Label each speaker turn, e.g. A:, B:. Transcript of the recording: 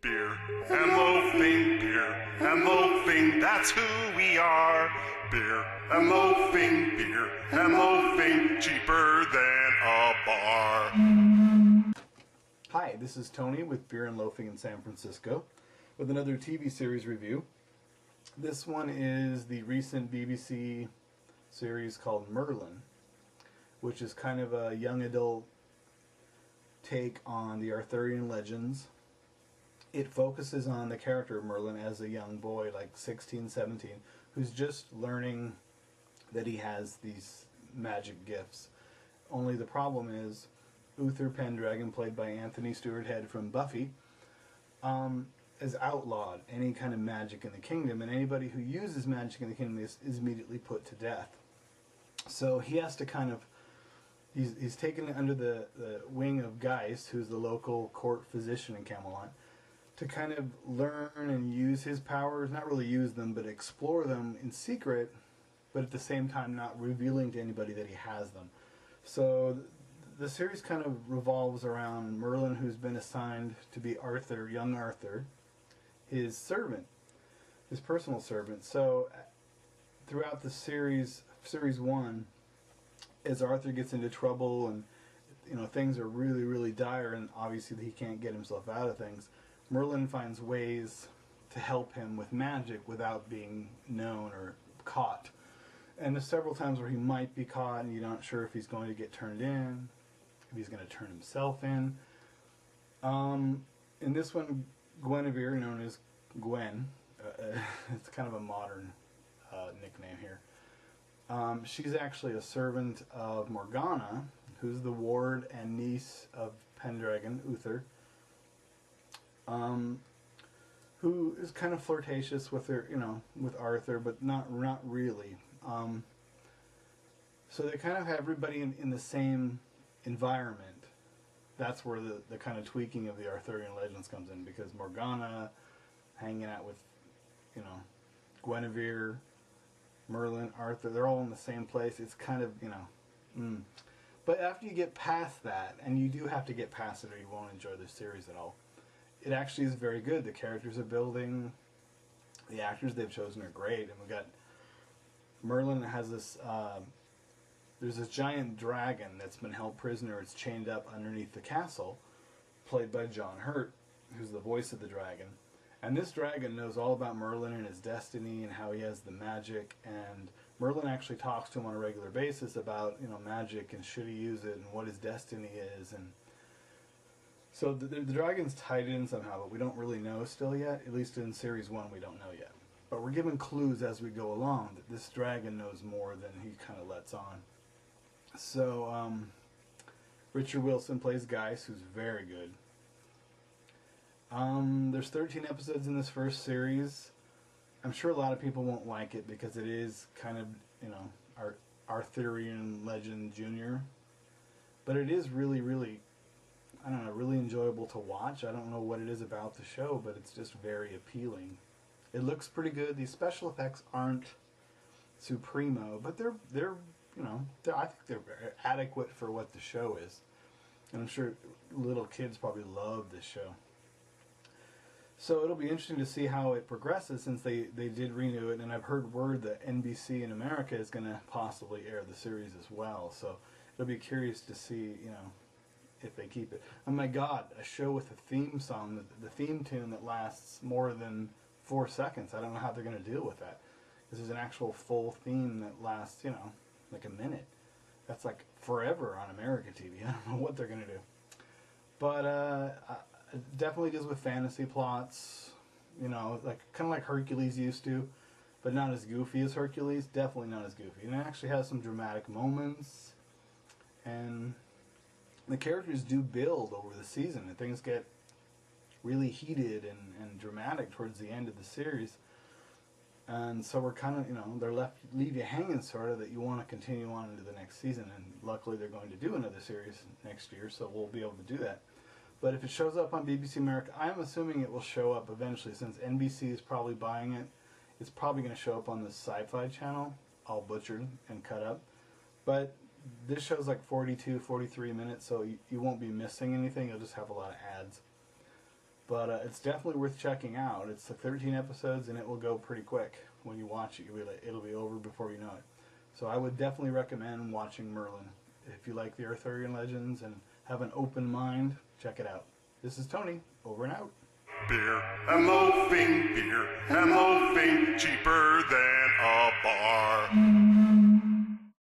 A: Beer and loafing, beer and loafing, that's who we are. Beer and loafing, cheaper than a bar.
B: Hi, this is Tony with Beer and Loafing in San Francisco with another TV series review. This one is the recent BBC series called Merlin, which is kind of a young adult take on the Arthurian legends. It focuses on the character of Merlin as a young boy, like 16, 17, who's just learning that he has these magic gifts. Only the problem is Uther Pendragon, played by Anthony Stewart Head from Buffy, is outlawed any kind of magic in the kingdom, and anybody who uses magic in the kingdom is immediately put to death. So he has to kind of, he's taken under the wing of Geist, who's the local court physician in Camelot, to kind of learn and use his powers, not really use them, but explore them in secret, but at the same time not revealing to anybody that he has them. So the series kind of revolves around Merlin, who's been assigned to be Arthur, young Arthur, his servant, his personal servant. So throughout the series 1, as Arthur gets into trouble and things are really, really dire, and obviously he can't get himself out of things, Merlin finds ways to help him with magic without being known or caught. And there's several times where he might be caught and you're not sure if he's going to get turned in, if he's going to turn himself in. In this one, Guinevere, known as Gwen, it's kind of a modern nickname here. She's actually a servant of Morgana, who's the ward and niece of Pendragon, Uther, who is kind of flirtatious with her, with Arthur, but not really. So they kind of have everybody in the same environment. That's where the kind of tweaking of the Arthurian legends comes in, because Morgana hanging out with, Guinevere, Merlin, Arthur, they're all in the same place. It's kind of, But after you get past that, and you do have to get past it or you won't enjoy the series at all, it actually is very good. The characters are building, the actors they've chosen are great, and we got Merlin has this, there's this giant dragon that's been held prisoner. It's chained up underneath the castle, played by John Hurt, who's the voice of the dragon. And this dragon knows all about Merlin and his destiny and how he has the magic, and Merlin actually talks to him on a regular basis about, magic and should he use it and what his destiny is. And so the dragon's tied in somehow, but we don't really know still yet. At least in Series 1 we don't know yet. But we're given clues as we go along that this dragon knows more than he kind of lets on. So Richard Wilson plays Geist, who's very good. There's 13 episodes in this first series. I'm sure a lot of people won't like it because it is kind of, Arthurian legend junior. But it is really, really, I don't know, really enjoyable to watch. I don't know what it is about the show, but it's just very appealing. It looks pretty good. These special effects aren't supremo, but they're I think they're very adequate for what the show is. And I'm sure little kids probably love this show. So it'll be interesting to see how it progresses, since they did renew it, and I've heard word that NBC in America is going to possibly air the series as well. So it'll be curious to see, if they keep it. Oh my God, a show with a theme song, the theme tune that lasts more than 4 seconds. I don't know how they're going to deal with that. This is an actual full theme that lasts, like a minute. That's like forever on America TV. I don't know what they're going to do. But it definitely deals with fantasy plots, like kind of like Hercules used to, but not as goofy as Hercules. Definitely not as goofy. And it actually has some dramatic moments, and the characters do build over the season, and things get really heated and dramatic towards the end of the series. And so we're kind of, they're leave you hanging sort of, that you want to continue on into the next season. And luckily they're going to do another series next year, so we'll be able to do that. But if it shows up on BBC America, I'm assuming it will show up eventually, since NBC is probably buying it. It's probably going to show up on the Sci-Fi channel, all butchered and cut up. But this show's like 42, 43 minutes, so you won't be missing anything. You'll just have a lot of ads. But it's definitely worth checking out. It's 13 episodes, and it will go pretty quick when you watch it. It'll be over before you know it. So I would definitely recommend watching Merlin. If you like the Arthurian legends and have an open mind, check it out. This is Tony, over and out.
A: Beer and loafing, cheaper than a bar.